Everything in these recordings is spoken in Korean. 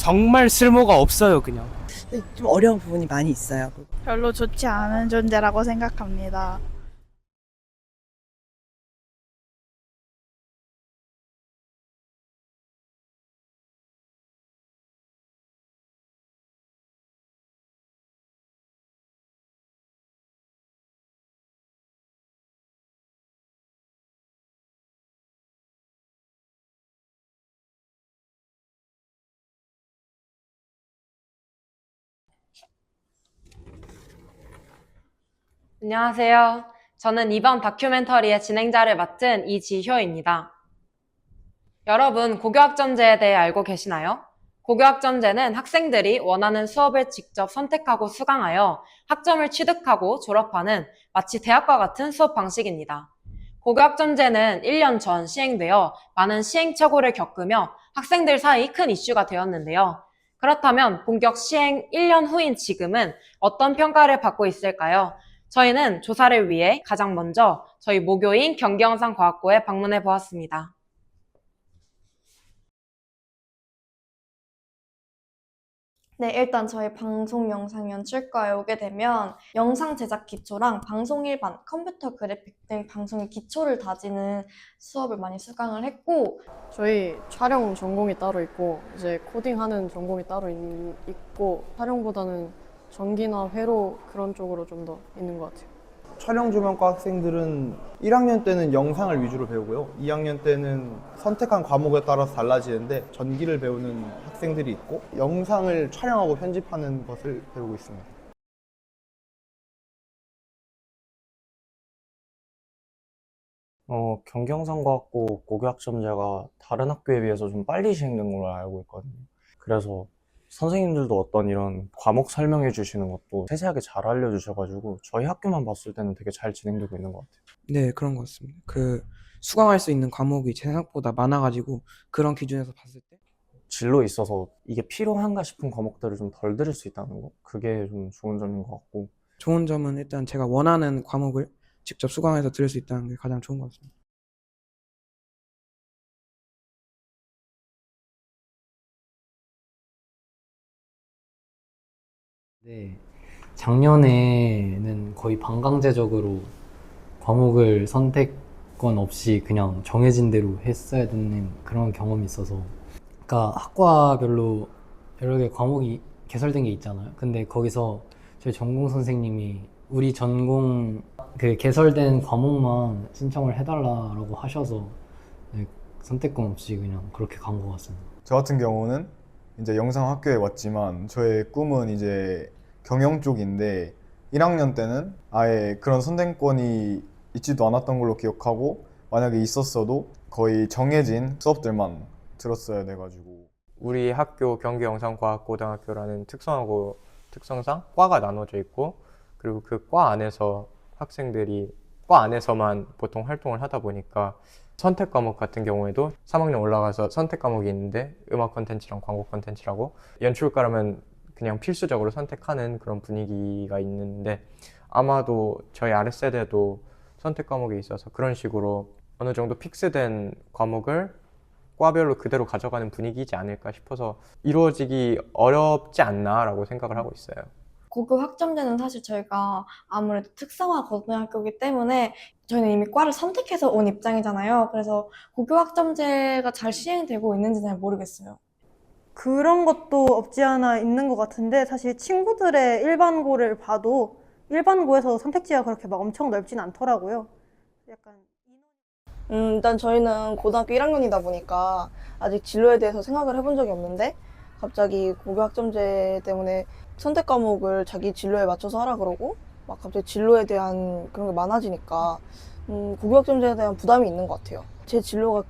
정말 쓸모가 없어요, 그냥. 좀 어려운 부분이 많이 있어요. 별로 좋지 않은 존재라고 생각합니다. 안녕하세요. 저는 이번 다큐멘터리의 진행자를 맡은 이지효입니다. 여러분, 고교학점제에 대해 알고 계시나요? 고교학점제는 학생들이 원하는 수업을 직접 선택하고 수강하여 학점을 취득하고 졸업하는 마치 대학과 같은 수업 방식입니다. 고교학점제는 1년 전 시행되어 많은 시행착오를 겪으며 학생들 사이 큰 이슈가 되었는데요. 그렇다면 본격 시행 1년 후인 지금은 어떤 평가를 받고 있을까요? 저희는 조사를 위해 가장 먼저 저희 모교인 경기영상과학고에 방문해 보았습니다. 네, 일단 저희 방송 영상 연출과에 오게 되면 영상 제작 기초랑 방송 일반, 컴퓨터 그래픽 등 방송의 기초를 다지는 수업을 많이 수강을 했고, 저희 촬영 전공이 따로 있고 이제 코딩하는 전공이 따로 있고 촬영보다는 전기나 회로 그런 쪽으로 좀 더 있는 것 같아요. 촬영 조명과 학생들은 1학년 때는 영상을 위주로 배우고요. 2학년 때는 선택한 과목에 따라서 달라지는데 전기를 배우는 학생들이 있고 영상을 촬영하고 편집하는 것을 배우고 있습니다. 경기영상과학고 고교학점제가 다른 학교에 비해서 좀 빨리 시행된 걸로 알고 있거든요. 그래서 선생님들도 어떤 이런 과목 설명해 주시는 것도 세세하게 잘 알려주셔가지고 저희 학교만 봤을 때는 되게 잘 진행되고 있는 것 같아요. 네, 그런 것 같습니다. 수강할 수 있는 과목이 제 생각보다 많아가지고 그런 기준에서 봤을 때 진로에 있어서 이게 필요한가 싶은 과목들을 좀 덜 들을 수 있다는 거, 그게 좀 좋은 점인 것 같고. 좋은 점은 일단 제가 원하는 과목을 직접 수강해서 들을 수 있다는 게 가장 좋은 것 같습니다. 네, 작년에는 거의 반강제적으로 과목을 선택권 없이 그냥 정해진 대로 했어야 되는 그런 경험이 있어서, 그러니까 학과별로 여러 개 과목이 개설된 게 있잖아요. 근데 거기서 저희 전공 선생님이 우리 전공 그 개설된 과목만 신청을 해달라고 하셔서 네, 선택권 없이 그냥 그렇게 간 것 같습니다. 저 같은 경우는 이제 영상학교에 왔지만 저의 꿈은 이제 경영 쪽인데 1학년 때는 아예 그런 선택권이 있지도 않았던 걸로 기억하고, 만약에 있었어도 거의 정해진 수업들만 들었어야 돼가지고. 우리 학교 경기영상과학고등학교라는 특성하고 특성상 과가 나눠져 있고, 그리고 그 과 안에서 학생들이 과 안에서만 보통 활동을 하다 보니까 선택 과목 같은 경우에도 3학년 올라가서 선택 과목이 있는데 음악 콘텐츠랑 광고 콘텐츠라고 연출과라면 그냥 필수적으로 선택하는 그런 분위기가 있는데, 아마도 저희 아랫세대도 선택 과목이 있어서 그런 식으로 어느 정도 픽스된 과목을 과별로 그대로 가져가는 분위기이지 않을까 싶어서 이루어지기 어렵지 않나라고 생각을 하고 있어요. 고교 학점제는 사실 저희가 아무래도 특성화 고등학교이기 때문에 저희는 이미 과를 선택해서 온 입장이잖아요. 그래서 고교 학점제가 잘 시행되고 있는지 잘 모르겠어요. 그런 것도 없지 않아 있는 것 같은데, 사실 친구들의 일반고를 봐도 일반고에서 선택지가 그렇게 막 엄청 넓진 않더라고요. 약간 일단 저희는 고등학교 1학년이다 보니까 아직 진로에 대해서 생각을 해본 적이 없는데, 갑자기 고교 학점제 때문에 선택 과목을 자기 진로에 맞춰서 하라 그러고 막 갑자기 진로에 대한 그런 게 많아지니까 고교 학점제에 대한 부담이 있는 것 같아요. 제 진로가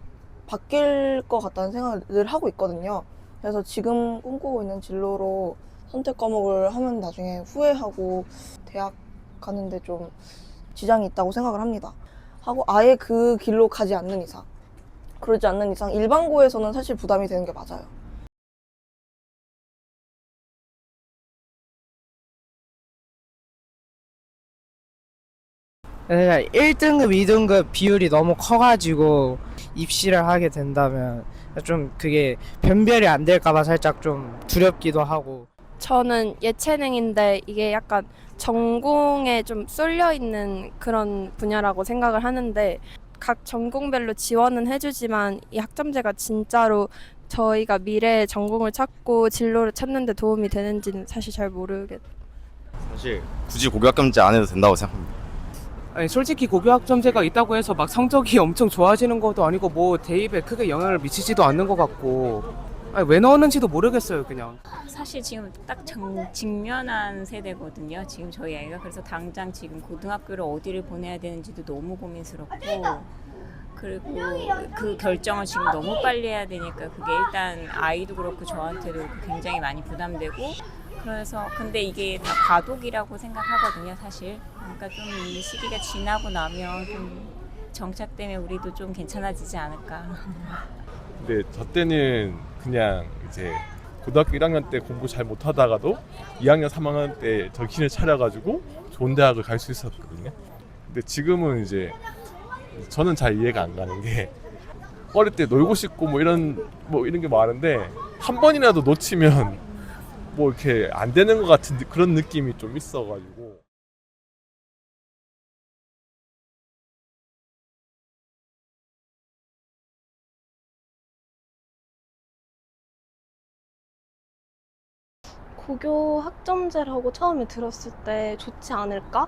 바뀔 것 같다는 생각을 늘 하고 있거든요. 그래서 지금 꿈꾸고 있는 진로로 선택 과목을 하면 나중에 후회하고 대학 가는데 좀 지장이 있다고 생각을 합니다. 하고 아예 그 길로 가지 않는 이상, 그러지 않는 이상 일반고에서는 사실 부담이 되는 게 맞아요. 그러니까 1등급, 2등급 비율이 너무 커가지고 입시를 하게 된다면 좀 그게 변별이 안 될까봐 살짝 좀 두렵기도 하고. 저는 예체능인데 이게 약간 전공에 좀 쏠려 있는 그런 분야라고 생각을 하는데 각 전공별로 지원은 해주지만 이 학점제가 진짜로 저희가 미래에 전공을 찾고 진로를 찾는 데 도움이 되는지는 사실 잘 모르겠어요. 사실 굳이 고교학점제 안 해도 된다고 생각합니다. 아니 솔직히 고교학점제가 있다고 해서 막 성적이 엄청 좋아지는 것도 아니고 뭐 대입에 크게 영향을 미치지도 않는 것 같고, 아니 왜 넣었는지도 모르겠어요 그냥. 사실 지금 딱 직면한 세대거든요. 지금 저희 아이가. 그래서 당장 지금 고등학교를 어디를 보내야 되는지도 너무 고민스럽고, 그리고 그 결정을 지금 너무 빨리 해야 되니까 그게 일단 아이도 그렇고 저한테도 굉장히 많이 부담되고, 그래서 근데 이게 다 과도기라고 생각하거든요 사실. 그러니까 좀 이 시기가 지나고 나면 좀 정착 때문에 우리도 좀 괜찮아지지 않을까. 근데 저 때는 그냥 이제 고등학교 1학년 때 공부 잘 못하다가도 2학년, 3학년 때 정신을 차려가지고 좋은 대학을 갈 수 있었거든요. 근데 지금은 이제 저는 잘 이해가 안 가는 게, 어릴 때 놀고 싶고 뭐 이런 게 많은데 한 번이라도 놓치면 뭐 이렇게 안 되는 것 같은 그런 느낌이 좀 있어가지고. 고교 학점제라고 처음에 들었을 때 좋지 않을까?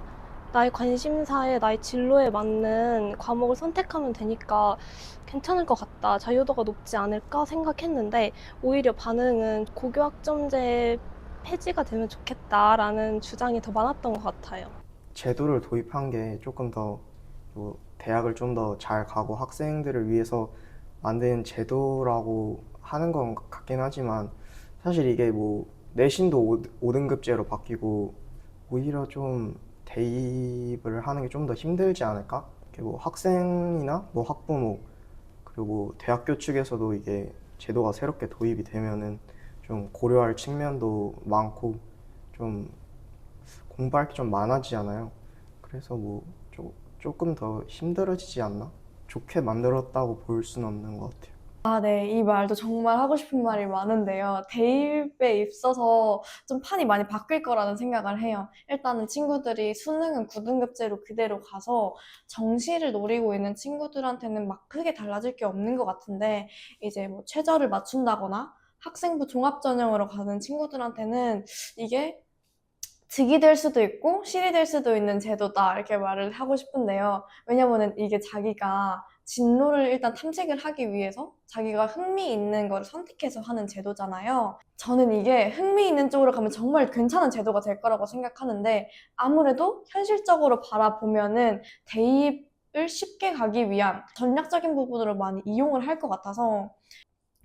나의 관심사에 나의 진로에 맞는 과목을 선택하면 되니까 괜찮을 것 같다. 자유도가 높지 않을까 생각했는데 오히려 반응은 고교 학점제 폐지가 되면 좋겠다라는 주장이 더 많았던 것 같아요. 제도를 도입한 게 조금 더 대학을 좀 더 잘 가고 학생들을 위해서 만든 제도라고 하는 건 같긴 하지만 사실 이게 뭐 내신도 5등급제로 바뀌고 오히려 좀 대입을 하는 게 좀 더 힘들지 않을까? 이렇게 뭐 학생이나 뭐 학부모 그리고 대학교 측에서도 이게 제도가 새롭게 도입이 되면은 좀 고려할 측면도 많고 좀 공부할 게 좀 많아지잖아요. 그래서 뭐 조금 더 힘들어지지 않나? 좋게 만들었다고 볼 수는 없는 것 같아요. 아, 네. 이 말도 정말 하고 싶은 말이 많은데요. 대입에 있어서 좀 판이 많이 바뀔 거라는 생각을 해요. 일단은 친구들이 수능은 9등급제로 그대로 가서 정시를 노리고 있는 친구들한테는 막 크게 달라질 게 없는 것 같은데, 이제 뭐 최저를 맞춘다거나 학생부 종합전형으로 가는 친구들한테는 이게 득이 될 수도 있고 실이 될 수도 있는 제도다, 이렇게 말을 하고 싶은데요. 왜냐면은 이게 자기가 진로를 일단 탐색을 하기 위해서 자기가 흥미 있는 걸 선택해서 하는 제도잖아요. 저는 이게 흥미 있는 쪽으로 가면 정말 괜찮은 제도가 될 거라고 생각하는데, 아무래도 현실적으로 바라보면은 대입을 쉽게 가기 위한 전략적인 부분으로 많이 이용을 할 것 같아서,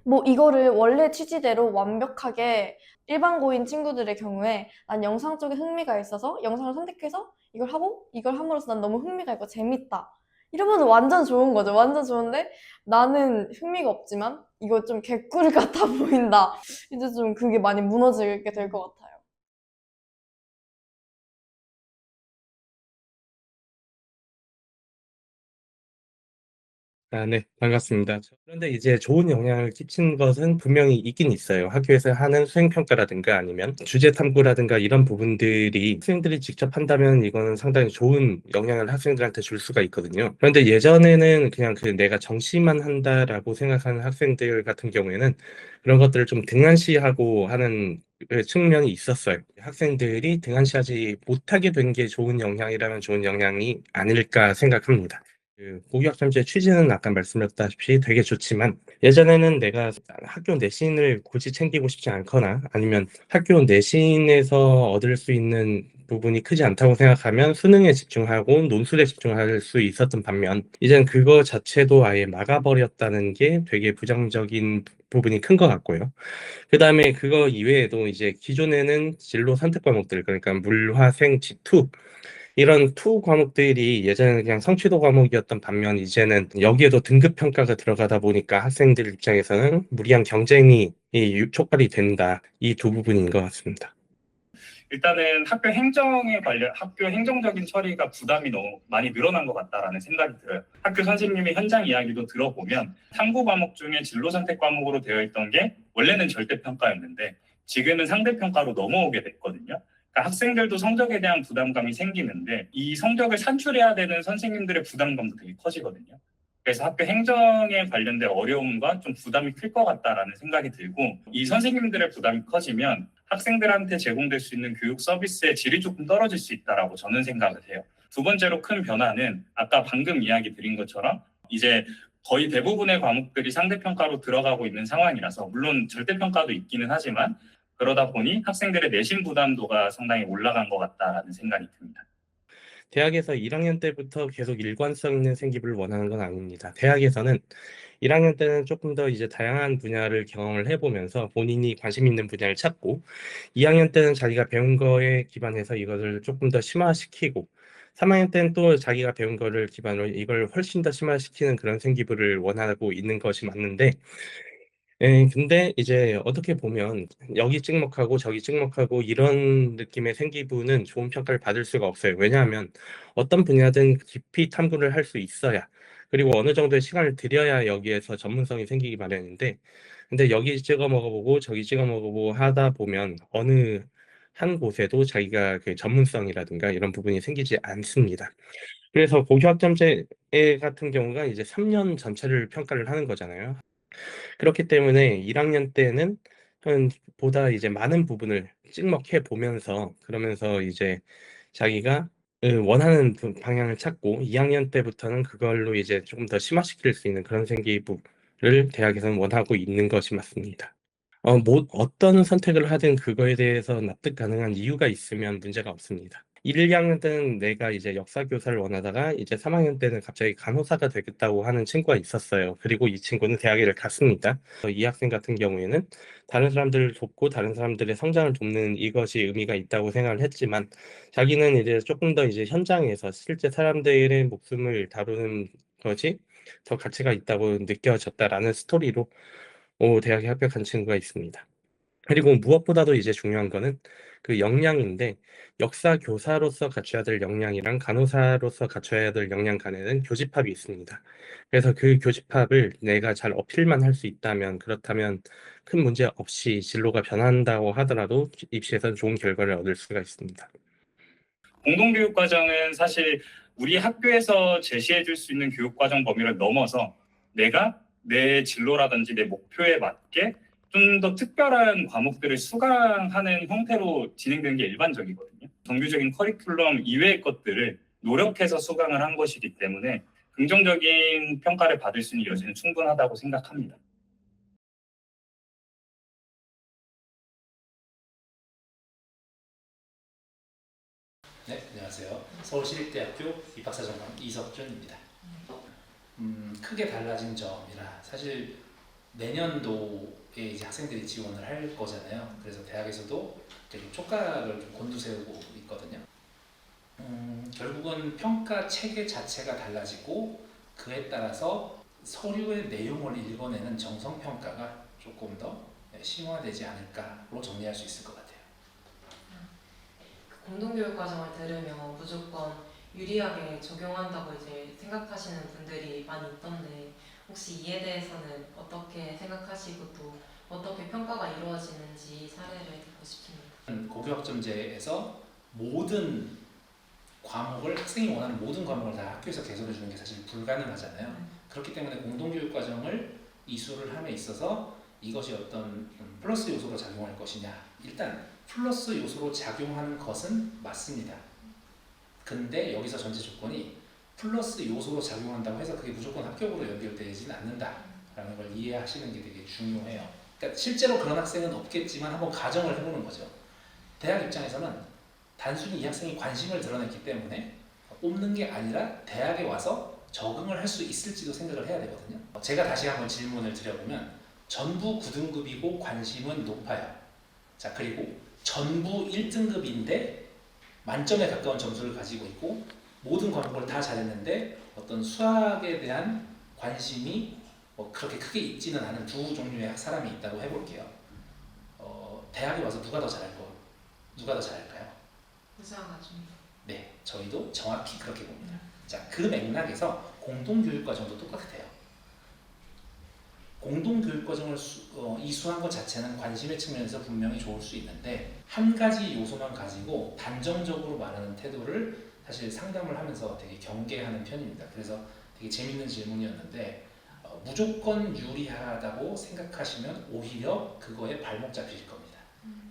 뭐 이거를 원래 취지대로 완벽하게 일반고인 친구들의 경우에 난 영상 쪽에 흥미가 있어서 영상을 선택해서 이걸 하고 이걸 함으로써 난 너무 흥미가 있고 재밌다, 이러면 완전 좋은 거죠. 완전 좋은데 나는 흥미가 없지만 이거 좀 개꿀 같아 보인다, 이제 좀 그게 많이 무너지게 될 것 같아요. 네, 반갑습니다. 그런데 이제 좋은 영향을 끼친 것은 분명히 있긴 있어요. 학교에서 하는 수행평가라든가 아니면 주제 탐구라든가 이런 부분들이 학생들이 직접 한다면 이거는 상당히 좋은 영향을 학생들한테 줄 수가 있거든요. 그런데 예전에는 그냥 내가 정시만 한다라고 생각하는 학생들 같은 경우에는 그런 것들을 좀 등한시하고 하는 측면이 있었어요. 학생들이 등한시하지 못하게 된 게 좋은 영향이라면 좋은 영향이 아닐까 생각합니다. 고교학점제 취지는 아까 말씀드렸다시피 되게 좋지만, 예전에는 내가 학교 내신을 굳이 챙기고 싶지 않거나 아니면 학교 내신에서 얻을 수 있는 부분이 크지 않다고 생각하면 수능에 집중하고 논술에 집중할 수 있었던 반면, 이제는 그거 자체도 아예 막아버렸다는 게 되게 부정적인 부분이 큰 것 같고요. 그 다음에 그거 이외에도 이제 기존에는 진로 선택 과목들, 그러니까 물, 화, 생, 지2 이런 투 과목들이 예전에는 그냥 성취도 과목이었던 반면, 이제는 여기에도 등급 평가가 들어가다 보니까 학생들 입장에서는 무리한 경쟁이 촉발이 된다. 이 두 부분인 것 같습니다. 일단은 학교 행정적인 처리가 부담이 너무 많이 늘어난 것 같다라는 생각이 들어요. 학교 선생님의 현장 이야기도 들어보면 탐구 과목 중에 진로 선택 과목으로 되어 있던 게 원래는 절대평가였는데 지금은 상대평가로 넘어오게 됐거든요. 그러니까 학생들도 성적에 대한 부담감이 생기는데 이 성적을 산출해야 되는 선생님들의 부담감도 되게 커지거든요. 그래서 학교 행정에 관련된 어려움과 좀 부담이 클 것 같다라는 생각이 들고 이 선생님들의 부담이 커지면 학생들한테 제공될 수 있는 교육 서비스의 질이 조금 떨어질 수 있다라고 저는 생각을 해요. 두 번째로 큰 변화는 아까 방금 이야기 드린 것처럼 이제 거의 대부분의 과목들이 상대평가로 들어가고 있는 상황이라서 물론 절대평가도 있기는 하지만 그러다 보니 학생들의 내신 부담도가 상당히 올라간 것 같다라는 생각이 듭니다. 대학에서 1학년 때부터 계속 일관성 있는 생기부를 원하는 건 아닙니다. 대학에서는 1학년 때는 조금 더 이제 다양한 분야를 경험을 해보면서 본인이 관심 있는 분야를 찾고 2학년 때는 자기가 배운 거에 기반해서 이것을 조금 더 심화시키고 3학년 때는 또 자기가 배운 거를 기반으로 이걸 훨씬 더 심화시키는 그런 생기부를 원하고 있는 것이 맞는데 근데 이제 어떻게 보면 여기 찍먹하고 저기 찍먹하고 이런 느낌의 생기부는 좋은 평가를 받을 수가 없어요. 왜냐하면 어떤 분야든 깊이 탐구를 할 수 있어야 그리고 어느 정도의 시간을 들여야 여기에서 전문성이 생기기 마련인데 근데 여기 찍어 먹어보고 저기 찍어 먹어보고 하다 보면 어느 한 곳에도 자기가 그 전문성이라든가 이런 부분이 생기지 않습니다. 그래서 고교학점제 같은 경우가 이제 3년 전체를 평가를 하는 거잖아요. 그렇기 때문에 1학년 때는 보다 이제 많은 부분을 찍먹해 보면서 그러면서 이제 자기가 원하는 방향을 찾고 2학년 때부터는 그걸로 이제 조금 더 심화시킬 수 있는 그런 생기부를 대학에서는 원하고 있는 것이 맞습니다. 어떤 선택을 하든 그거에 대해서 납득 가능한 이유가 있으면 문제가 없습니다. 1, 2학년 때는 내가 이제 역사 교사를 원하다가 이제 3학년 때는 갑자기 간호사가 되겠다고 하는 친구가 있었어요. 그리고 이 친구는 대학을 갔습니다. 이 학생 같은 경우에는 다른 사람들을 돕고 다른 사람들의 성장을 돕는 이것이 의미가 있다고 생각을 했지만 자기는 이제 조금 더 이제 현장에서 실제 사람들의 목숨을 다루는 것이 더 가치가 있다고 느껴졌다라는 스토리로 대학에 합격한 친구가 있습니다. 그리고 무엇보다도 이제 중요한 거는 그 역량인데 역사 교사로서 갖춰야 될 역량이랑 간호사로서 갖춰야 될 역량 간에는 교집합이 있습니다. 그래서 그 교집합을 내가 잘 어필만 할 수 있다면 그렇다면 큰 문제 없이 진로가 변한다고 하더라도 입시에서는 좋은 결과를 얻을 수가 있습니다. 공동교육과정은 사실 우리 학교에서 제시해 줄 수 있는 교육과정 범위를 넘어서 내가 내 진로라든지 내 목표에 맞게 좀 더 특별한 과목들을 수강하는 형태로 진행되는 게 일반적이거든요. 정규적인 커리큘럼 이외의 것들을 노력해서 수강을 한 것이기 때문에 긍정적인 평가를 받을 수 있는 여지는 충분하다고 생각합니다. 네, 안녕하세요. 서울시립대학교 입학사정관 이석준입니다. 크게 달라진 점이라 사실 내년도에 이제 학생들이 지원을 할 거잖아요. 그래서 대학에서도 되게 촉각을 좀 곤두세우고 있거든요. 결국은 평가 체계 자체가 달라지고 그에 따라서 서류의 내용을 읽어내는 정성평가가 조금 더 심화되지 않을까로 정리할 수 있을 것 같아요. 공동교육 과정을 들으면 무조건 유리하게 적용한다고 이제 생각하시는 분들이 많이 있던데 혹시 이에 대해서는 어떻게 생각하시고 또 어떻게 평가가 이루어지는지 사례를 듣고 싶습니다. 고교학점제에서 모든 과목을 학생이 원하는 모든 과목을 다 학교에서 개설해 주는 게 사실 불가능하잖아요. 그렇기 때문에 공동교육 과정을 이수를 함에 있어서 이것이 어떤 플러스 요소로 작용할 것이냐, 일단 플러스 요소로 작용하는 것은 맞습니다. 근데 여기서 전제 조건이 플러스 요소로 작용한다고 해서 그게 무조건 합격으로 연결되지는 않는다라는 걸 이해하시는 게 되게 중요해요. 그러니까 실제로 그런 학생은 없겠지만 한번 가정을 해보는 거죠. 대학 입장에서는 단순히 이 학생이 관심을 드러냈기 때문에 뽑는 게 아니라 대학에 와서 적응을 할 수 있을지도 생각을 해야 되거든요. 제가 다시 한번 질문을 드려보면 전부 9등급이고 관심은 높아요. 자, 그리고 전부 1등급인데 만점에 가까운 점수를 가지고 있고 모든 과목을 다 잘했는데 어떤 수학에 대한 관심이 그렇게 크게 있지는 않은 두 종류의 사람이 있다고 해볼게요. 대학에 와서 누가 더 잘할 것 누가 더 잘할까요? 부상하죠. 네, 저희도 정확히 그렇게 봅니다. 자, 그 맥락에서 공동교육과정도 똑같아요. 공동교육과정을 이수한 것 자체는 관심의 측면에서 분명히 좋을 수 있는데 한 가지 요소만 가지고 단정적으로 말하는 태도를 사실 상담을 하면서 되게 경계하는 편입니다. 그래서 되게 재밌는 질문이었는데 무조건 유리하다고 생각하시면 오히려 그거에 발목 잡히실 겁니다.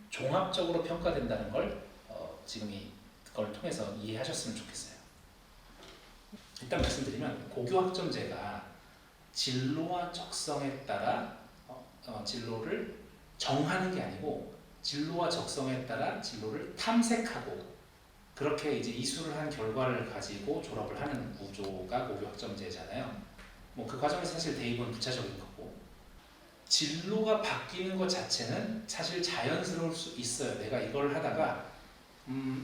종합적으로 평가된다는 걸 지금 이걸 통해서 이해하셨으면 좋겠어요. 일단 말씀드리면 고교학점제가 진로와 적성에 따라 진로를 정하는 게 아니고 진로와 적성에 따라 진로를 탐색하고 그렇게 이제 이수를 한 결과를 가지고 졸업을 하는 구조가 고교학점제잖아요. 뭐 그 과정에서 사실 대입은 부차적인 거고 진로가 바뀌는 것 자체는 사실 자연스러울 수 있어요. 내가 이걸 하다가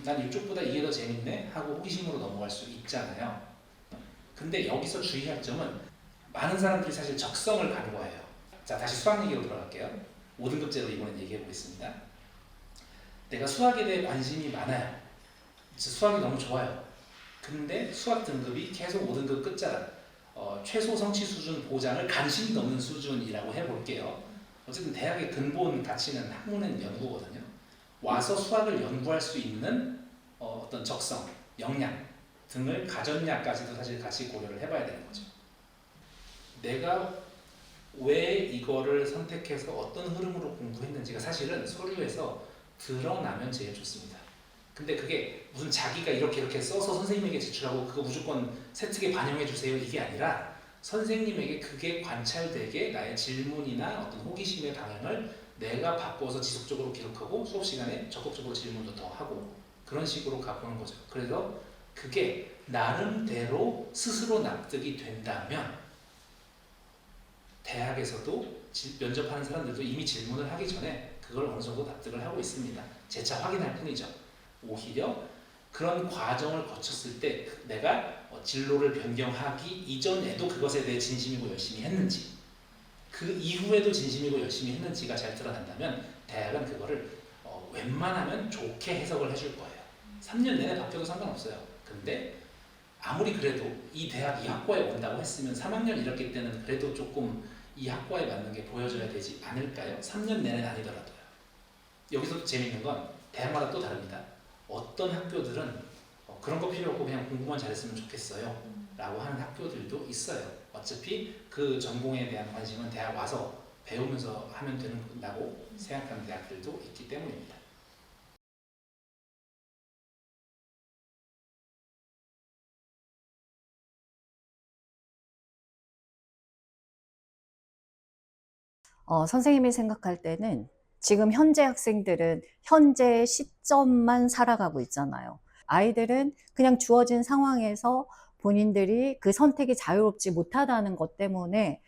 난 이쪽보다 이게 더 재밌네 하고 호기심으로 넘어갈 수 있잖아요. 근데 여기서 주의할 점은 많은 사람들이 사실 적성을 간과해요. 자, 다시 수학 얘기로 돌아갈게요. 5등급제로 이번엔 얘기해 보겠습니다. 내가 수학에 대해 관심이 많아요. 수학이 너무 좋아요. 근데 수학 등급이 계속 5등급 끝자락, 최소 성취 수준 보장을 간신히 넘는 수준이라고 해볼게요. 어쨌든 대학의 근본 가치는 학문은 연구거든요. 와서 수학을 연구할 수 있는 어떤 적성, 역량 등을 가졌냐까지도 사실 같이 고려를 해봐야 되는 거죠. 내가 왜 이거를 선택해서 어떤 흐름으로 공부했는지가 사실은 서류에서 드러나면 제일 좋습니다. 근데 그게 무슨 자기가 이렇게 써서 선생님에게 제출하고 그거 무조건 세특에 반영해 주세요 이게 아니라 선생님에게 그게 관찰되게 나의 질문이나 어떤 호기심의 방향을 내가 바꿔서 지속적으로 기록하고 수업 시간에 적극적으로 질문도 더 하고 그런 식으로 가보는 거죠. 그래서 그게 나름대로 스스로 납득이 된다면 대학에서도 면접하는 사람들도 이미 질문을 하기 전에 그걸 어느 정도 납득을 하고 있습니다. 재차 확인할 뿐이죠. 오히려 그런 과정을 거쳤을 때 내가 진로를 변경하기 이전에도 그것에 대해 진심이고 열심히 했는지 그 이후에도 진심이고 열심히 했는지가 잘 드러난다면 대학은 그거를 웬만하면 좋게 해석을 해줄 거예요. 3년 내내 바뀌어도 상관없어요. 근데 아무리 그래도 이 대학 이 학과에 온다고 했으면 3학년 1학기 때는 그래도 조금 이 학과에 맞는 게 보여져야 되지 않을까요? 3년 내내 아니더라도요. 여기서 재밌는 건 대학마다 또 다릅니다. 어떤 학교들은 그런 거 필요 없고 그냥 공부만 잘했으면 좋겠어요 라고 하는 학교들도 있어요. 어차피 그 전공에 대한 관심은 대학 와서 배우면서 하면 된다고 생각하는 대학들도 있기 때문입니다. 선생님이 생각할 때는 지금 현재 학생들은 현재 시점만 살아가고 있잖아요. 아이들은 그냥 주어진 상황에서 본인들이 그 선택이 자유롭지 못하다는 것 때문에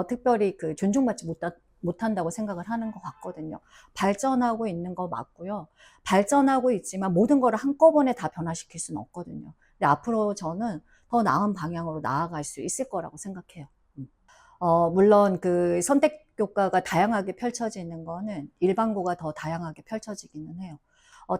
특별히 그 존중받지 못한다고 생각을 하는 것 같거든요. 발전하고 있는 거 맞고요. 발전하고 있지만 모든 걸 한꺼번에 다 변화시킬 수는 없거든요. 근데 앞으로 저는 더 나은 방향으로 나아갈 수 있을 거라고 생각해요. 물론 그 선택 교과가 다양하게 펼쳐지는 거는 일반고가 더 다양하게 펼쳐지기는 해요.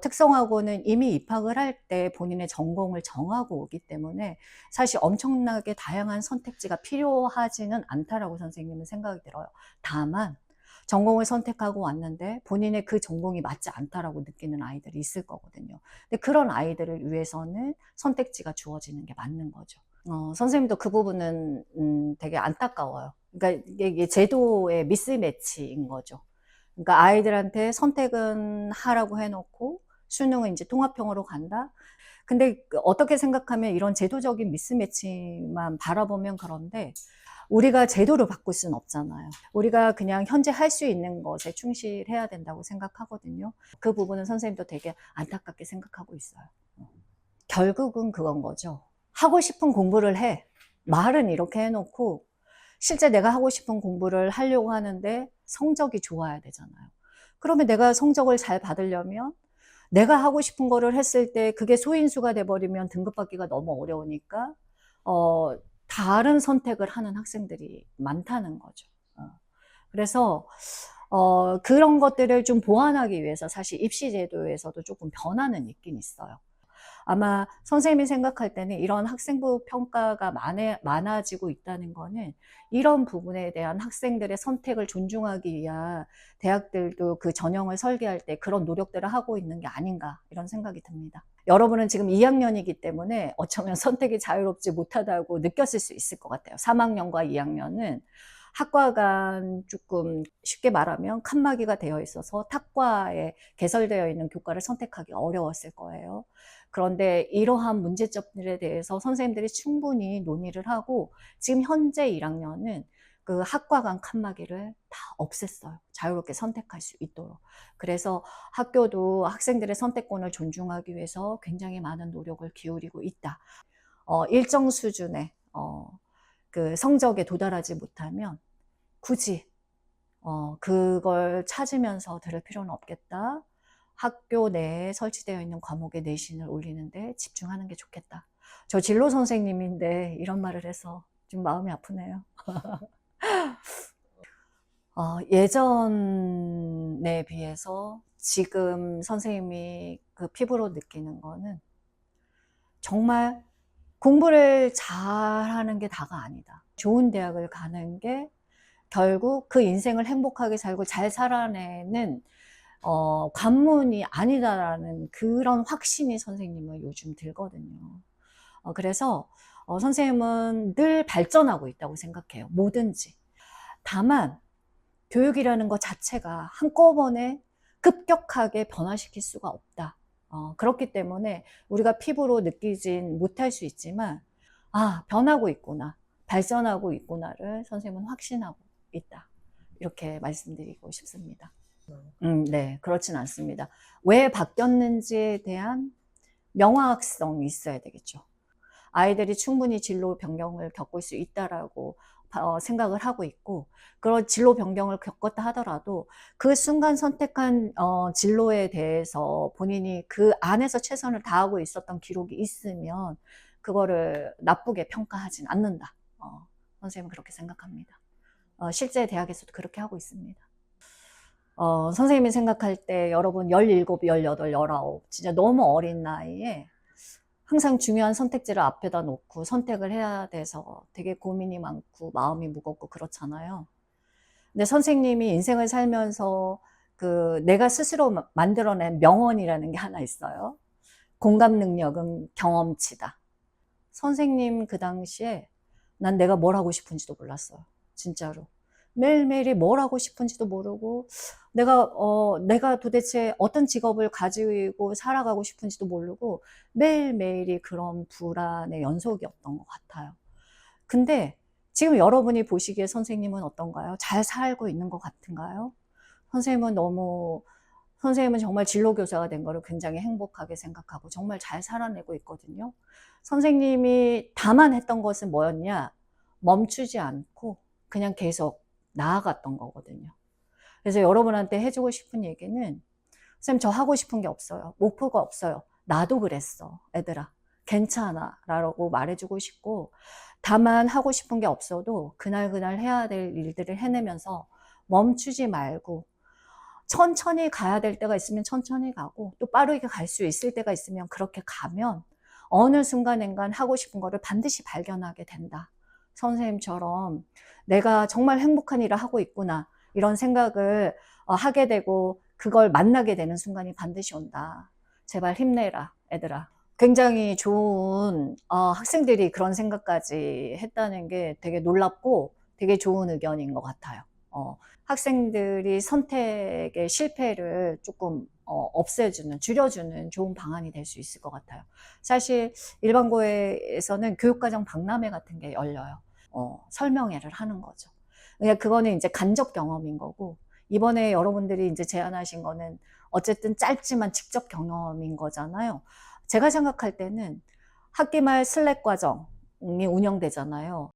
특성화고는 이미 입학을 할 때 본인의 전공을 정하고 오기 때문에 사실 엄청나게 다양한 선택지가 필요하지는 않다라고 선생님은 생각이 들어요. 다만 전공을 선택하고 왔는데 본인의 그 전공이 맞지 않다라고 느끼는 아이들이 있을 거거든요. 근데 그런 아이들을 위해서는 선택지가 주어지는 게 맞는 거죠. 선생님도 그 부분은 되게 안타까워요. 그러니까 이게 제도의 미스매치인 거죠. 그러니까 아이들한테 선택은 하라고 해놓고 수능은 이제 통합형으로 간다. 근데 어떻게 생각하면 이런 제도적인 미스매치만 바라보면 그런데 우리가 제도를 바꿀 수는 없잖아요. 우리가 그냥 현재 할 수 있는 것에 충실해야 된다고 생각하거든요. 그 부분은 선생님도 되게 안타깝게 생각하고 있어요. 결국은 그건 거죠. 하고 싶은 공부를 해. 말은 이렇게 해놓고 실제 내가 하고 싶은 공부를 하려고 하는데 성적이 좋아야 되잖아요. 그러면 내가 성적을 잘 받으려면 내가 하고 싶은 거를 했을 때 그게 소인수가 돼버리면 등급받기가 너무 어려우니까 다른 선택을 하는 학생들이 많다는 거죠. 그래서 그런 것들을 좀 보완하기 위해서 사실 입시 제도에서도 조금 변화는 있긴 있어요. 아마 선생님이 생각할 때는 이런 학생부 평가가 많아지고 있다는 거는 이런 부분에 대한 학생들의 선택을 존중하기 위한 대학들도 그 전형을 설계할 때 그런 노력들을 하고 있는 게 아닌가 이런 생각이 듭니다. 여러분은 지금 2학년이기 때문에 어쩌면 선택이 자유롭지 못하다고 느꼈을 수 있을 것 같아요. 3학년과 2학년은 학과 간 조금 쉽게 말하면 칸막이가 되어 있어서 탁과에 개설되어 있는 교과를 선택하기 어려웠을 거예요. 그런데 이러한 문제점들에 대해서 선생님들이 충분히 논의를 하고 지금 현재 1학년은 그 학과 간 칸막이를 다 없앴어요. 자유롭게 선택할 수 있도록. 그래서 학교도 학생들의 선택권을 존중하기 위해서 굉장히 많은 노력을 기울이고 있다. 일정 수준의 그 성적에 도달하지 못하면 굳이 그걸 찾으면서 들을 필요는 없겠다. 학교 내에 설치되어 있는 과목의 내신을 올리는데 집중하는 게 좋겠다. 저 진로 선생님인데 이런 말을 해서 좀 마음이 아프네요. 예전에 비해서 지금 선생님이 그 피부로 느끼는 거는 정말 공부를 잘하는 게 다가 아니다. 좋은 대학을 가는 게 결국 그 인생을 행복하게 살고 잘 살아내는 관문이 아니다라는 그런 확신이 선생님은 요즘 들거든요. 그래서 선생님은 늘 발전하고 있다고 생각해요. 뭐든지. 다만 교육이라는 것 자체가 한꺼번에 급격하게 변화시킬 수가 없다. 그렇기 때문에 우리가 피부로 느끼진 못할 수 있지만 변하고 있구나, 발전하고 있구나를 선생님은 확신하고 있다. 이렇게 말씀드리고 싶습니다. 네, 그렇진 않습니다. 왜 바뀌었는지에 대한 명확성이 있어야 되겠죠. 아이들이 충분히 진로 변경을 겪을 수 있다라고 생각을 하고 있고, 그런 진로 변경을 겪었다 하더라도 그 순간 선택한 진로에 대해서 본인이 그 안에서 최선을 다하고 있었던 기록이 있으면 그거를 나쁘게 평가하진 않는다. 선생님은 그렇게 생각합니다. 실제 대학에서도 그렇게 하고 있습니다. 선생님이 생각할 때 여러분 17, 18, 19 진짜 너무 어린 나이에 항상 중요한 선택지를 앞에다 놓고 선택을 해야 돼서 되게 고민이 많고 마음이 무겁고 그렇잖아요. 근데 선생님이 인생을 살면서 그 내가 스스로 만들어낸 명언이라는 게 하나 있어요. 공감 능력은 경험치다. 선생님 그 당시에 난 내가 뭘 하고 싶은지도 몰랐어요. 진짜로. 매일매일이 뭘 하고 싶은지도 모르고 내가 도대체 어떤 직업을 가지고 살아가고 싶은지도 모르고 매일매일이 그런 불안의 연속이었던 것 같아요. 근데 지금 여러분이 보시기에 선생님은 어떤가요? 잘 살고 있는 것 같은가요? 선생님은 정말 진로교사가 된 거를 굉장히 행복하게 생각하고 정말 잘 살아내고 있거든요. 선생님이 다만 했던 것은 뭐였냐? 멈추지 않고 그냥 계속 나아갔던 거거든요. 그래서 여러분한테 해주고 싶은 얘기는 선생님 저 하고 싶은 게 없어요. 목표가 없어요. 나도 그랬어. 애들아. 괜찮아. 라고 말해주고 싶고 다만 하고 싶은 게 없어도 그날 해야 될 일들을 해내면서 멈추지 말고 천천히 가야 될 때가 있으면 천천히 가고 또 빠르게 갈 수 있을 때가 있으면 그렇게 가면 어느 순간인간 하고 싶은 거를 반드시 발견하게 된다. 선생님처럼 내가 정말 행복한 일을 하고 있구나 이런 생각을 하게 되고 그걸 만나게 되는 순간이 반드시 온다. 제발 힘내라 애들아. 굉장히 좋은 학생들이 그런 생각까지 했다는 게 되게 놀랍고 되게 좋은 의견인 것 같아요. 학생들이 선택의 실패를 조금 줄여주는 좋은 방안이 될 수 있을 것 같아요. 사실 일반고에서는 교육과정 박람회 같은 게 열려요. 설명회를 하는 거죠. 그러니까 그거는 이제 간접 경험인 거고, 이번에 여러분들이 이제 제안하신 거는 어쨌든 짧지만 직접 경험인 거잖아요. 제가 생각할 때는 학기 말 슬랙 과정이 운영되잖아요.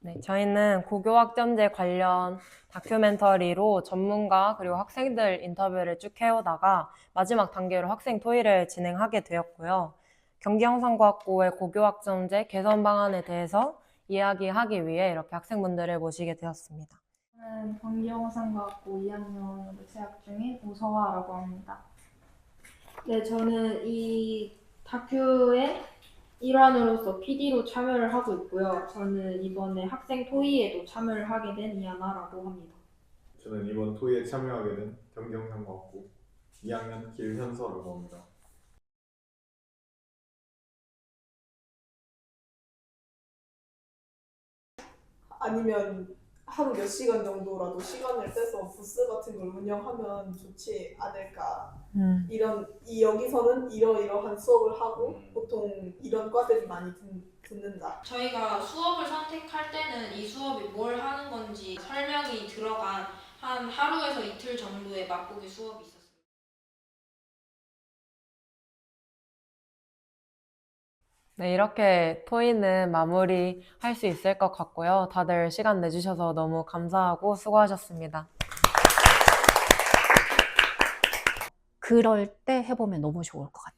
네, 저희는 고교학점제 관련 다큐멘터리로 전문가 그리고 학생들 인터뷰를 쭉 해오다가 마지막 단계로 학생 토의를 진행하게 되었고요. 경기영상과학부의 고교학점제 개선 방안에 대해서 이야기하기 위해 이렇게 학생분들을 모시게 되었습니다. 저는 경기영상과학부 2학년으로 재학 중인 오서화라고 합니다. 네, 저는 이 다큐의 일환으로서 PD로 참여를 하고 있고요. 저는 이번에 학생 토의에도 참여를 하게 된 이하나라고 합니다. 저는 이번 토의에 참여하게 된 경기영상과학부 2학년 길현서라고 합니다. 아니면 하루 몇 시간 정도라도 시간을 떼서 부스 같은 걸 운영하면 좋지 않을까. 여기서는 이러이러한 수업을 하고 보통 이런 과들이 많이 듣는다. 저희가 수업을 선택할 때는 이 수업이 뭘 하는 건지 설명이 들어간 한 하루에서 이틀 정도의 맛보기 수업이 있었어요. 네, 이렇게 토의는 마무리할 수 있을 것 같고요. 다들 시간 내주셔서 너무 감사하고 수고하셨습니다. 그럴 때 해보면 너무 좋을 것 같아요.